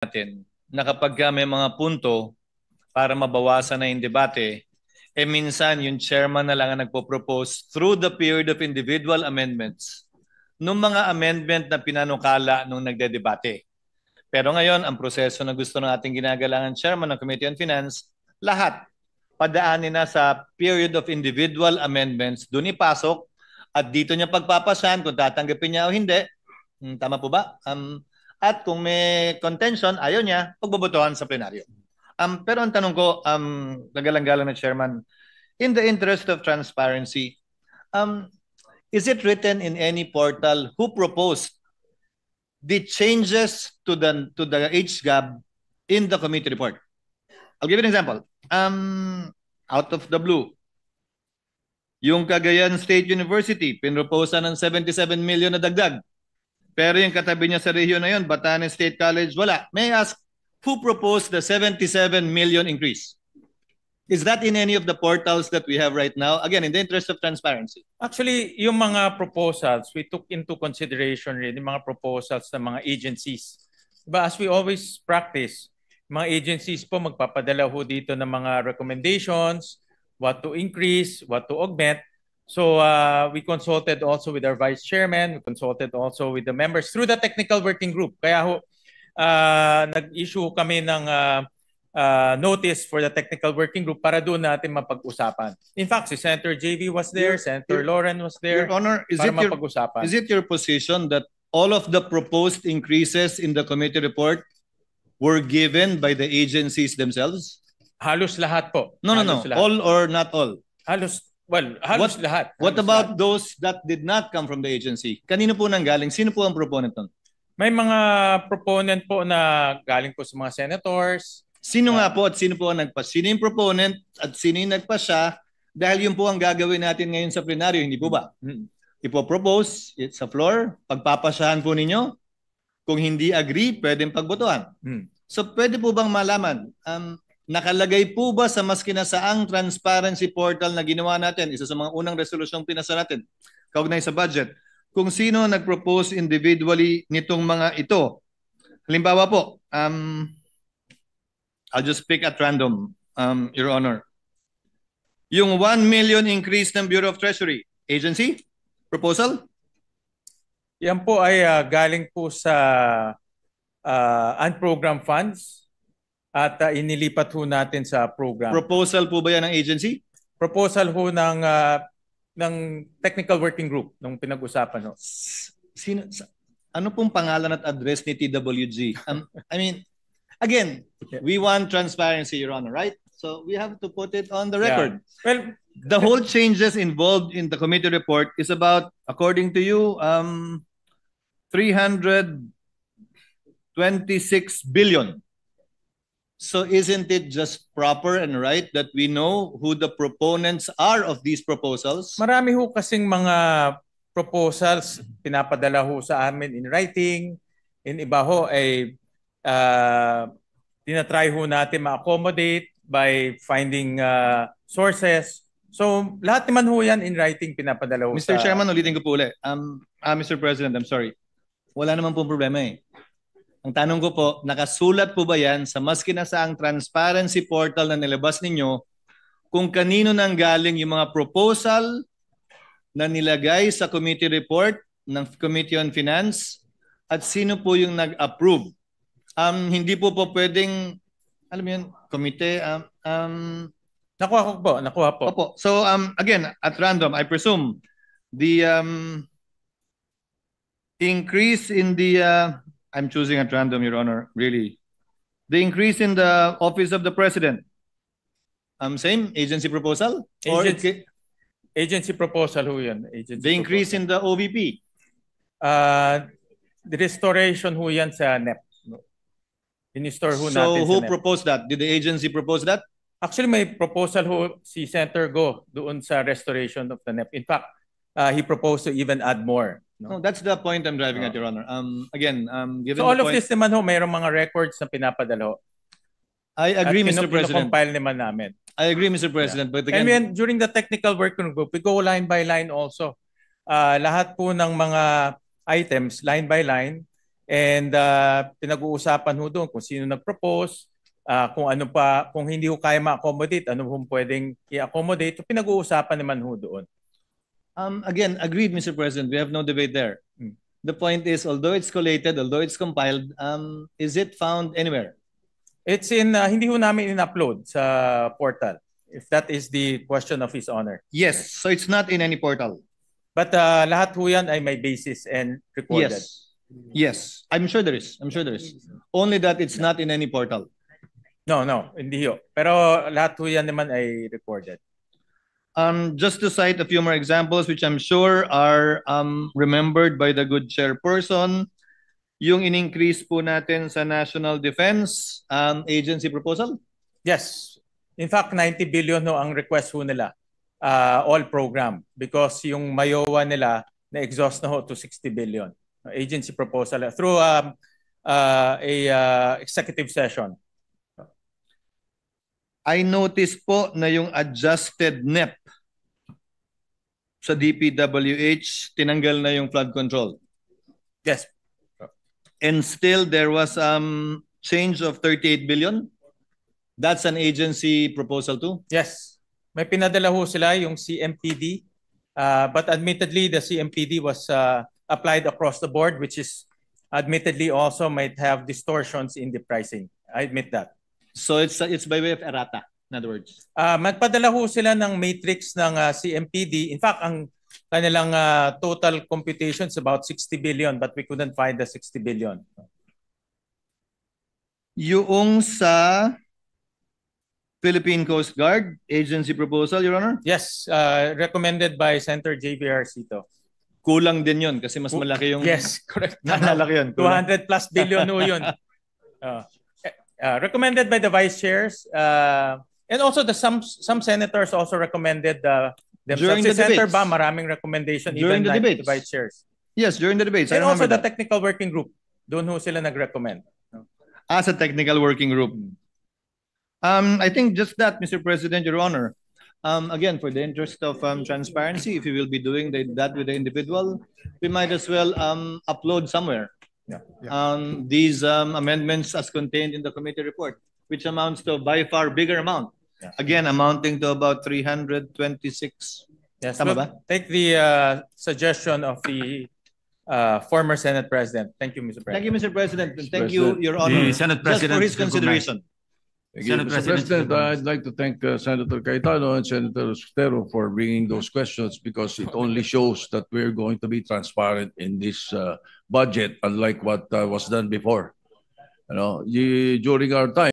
natin na kapag may mga punto para mabawasan na yung debate, minsan yung chairman na lang ang nagpo-propose through the period of individual amendments nung mga amendment na pinanukala nung nagdedebate. Pero ngayon, ang proseso na gusto ng ating ginagalangan chairman ng Committee on Finance, lahat padaanin na sa period of individual amendments, doon ipasok at dito niya pagpapasahan kung tatanggapin niya o hindi. Tama po ba? At kung may contention, ayaw niya, pagbobotohan sa plenaryo. Pero ang tanong ko, nagalang-galang na chairman, in the interest of transparency, is it written in any portal who proposed the changes to the age gap in the committee report? I'll give you an example. Out of the blue, yung Cagayan State University, pinroposa ng 77 million na dagdag. Pero yung katabi niya sa rehiyon na yun, Batanes State College, wala. May I ask, who proposed the 77 million increase? Is that in any of the portals that we have right now? Again, in the interest of transparency. Actually, yung mga proposals, we took into consideration rin yung mga proposals ng mga agencies. Diba, as we always practice, mga agencies po magpapadala ho dito ng mga recommendations, what to increase, what to augment. So we consulted also with our vice chairman, we consulted also with the members through the technical working group. Kaya ho, nag-issue kami ng notice for the technical working group para doon natin mapag-usapan. In fact, si Senator JV was there, Senator Lauren was there. Your Honor, is it your position that all of the proposed increases in the committee report were given by the agencies themselves? Halos lahat po. No. All or not all? Halos lahat. What about those that did not come from the agency? Kanino po nanggaling? Sino po ang proponent nun? May mga proponent po na galing po sa mga senators. Sino nga po at sino po ang nagpas? Sino yung proponent at sino yung nagpasya? Dahil yun po ang gagawin natin ngayon sa plenaryo, hindi po ba? Ipopropose sa floor, pagpapasyahan po ninyo. Kung hindi agree, pwedeng pagbotohan. So pwede po bang malaman, nakalagay po ba sa mas kinasaang transparency portal na ginawa natin, isa sa mga unang resolusyong pinasa natin, kaugnay sa budget, kung sino nag-propose individually nitong mga ito? Halimbawa po, I'll just pick at random, Your Honor. Yung 1 million increase ng Bureau of Treasury, agency? Proposal? Yan po ay galing po sa unprogrammed funds at inilipat ho natin sa program. Proposal po ba yan ng agency? Proposal ho ng technical working group nung pinag-usapan ho. Ano pong pangalan at address ni TWG? I mean, again, we want transparency, Your Honor, right? So we have to put it on the record. Yeah. Well, the whole changes involved in the committee report is about, according to you, 326 billion. So isn't it just proper and right that we know who the proponents are of these proposals? Marami ho kasing mga proposals pinapadala ho sa amin in writing. In iba ho ay tinatry ho natin ma-accommodate by finding sources. So lahat naman ho yan in writing pinapadala ho. Mr. Chairman, ulitin ko po ulit. Mr. President, I'm sorry. Wala naman pong problema eh. Ang tanong ko po, nakasulat po ba yan sa mas kinasaang transparency portal na nilabas ninyo kung kanino nang galing yung mga proposal na nilagay sa committee report ng Committee on Finance at sino po yung nag-approve? Hindi po pwedeng, alam mo yun, committee, Nakuha po. Opo. So again, at random, I presume the increase in the I'm choosing at random, Your Honor, really. The increase in the office of the president. Same agency proposal? Agency proposal ho yun. The increase in the OVP? The restoration ho yan sa NEP. In-store ho natin So who sa NEP. proposed that? Did the agency propose that? Actually, may proposal ho si Senator Go doon sa restoration of the NEP. In fact, he proposed to even add more. No, that's the point I'm driving at, Your Honor. Again, given so all the of point, this naman ho, mayroong mga records na pinapadala ho. I agree, Mr. President. Compile naman namin. I agree, Mr. President. But again, And then, during the technical working group, we go line by line also. Lahat po ng mga items, line by line, And pinag-uusapan ho doon kung sino nag-propose, kung ano pa, kung hindi ho kaya ma-accommodate, ano ho pwedeng i-accommodate, pinag-uusapan naman ho doon. Again, agreed, Mr. President. We have no debate there. The point is, although it's collated, although it's compiled, is it found anywhere? It's in, hindi ho namin in-upload sa portal, if that is the question of His Honor. Yes, so it's not in any portal. But lahat ho yan ay may basis and recorded. Yes. Yes, I'm sure there is. I'm sure there is. Only that it's not in any portal. No, hindi ho. Pero lahat ho yan naman ay recorded. Just to cite a few more examples, which I'm sure are remembered by the good chairperson, yung in-increase po natin sa National Defense Agency proposal? Yes. In fact, 90 billion ho ang request ho nila, all program, because yung Mayowa nila na-exhaust na ho to 60 billion. Agency proposal through a executive session. I noticed po na yung adjusted NEP sa DPWH, tinanggal na yung flood control. Yes. And still there was change of 38 billion. That's an agency proposal too? Yes. May pinadala ho sila yung CMPD, but admittedly the CMPD was applied across the board, which is admittedly also might have distortions in the pricing. I admit that. So it's by way of errata, in other words. Magpadala ho sila ng matrix ng CMPD. In fact, ang kanilang total computation is about 60 billion, but we couldn't find the 60 billion. Yung sa Philippine Coast Guard agency proposal, Your Honor? Yes, recommended by Senator JVR Cito. Kulang din yun kasi mas malaki yung... Yes, correct. Malaki yun. 200 plus billion ho yun. Recommended by the vice chairs, and also some senators also recommended themselves. During the Senator debates. Ba, maraming recommendation During even the debates. the vice chairs. Yes, during the debates. And I also the that. technical working group. Doon ho sila nag-recommend. As a technical working group. I think just that, Mr. President, Your Honor. Again, for the interest of transparency, if you will be doing that with the individual, we might as well upload somewhere these amendments as contained in the committee report, which amounts to a by far bigger amount. Again, amounting to about 326. Yes, Tama ba? Take the suggestion of the former Senate President. Thank you, Mr. President. Thank you, Mr. President. And thank you, Your Honor, The Senate President just for his consideration. Senate Mr. President, President, I'd like to thank Senator Cayetano and Senator Sotero for bringing those questions because it only shows that we're going to be transparent in this budget, unlike what was done before. During our time,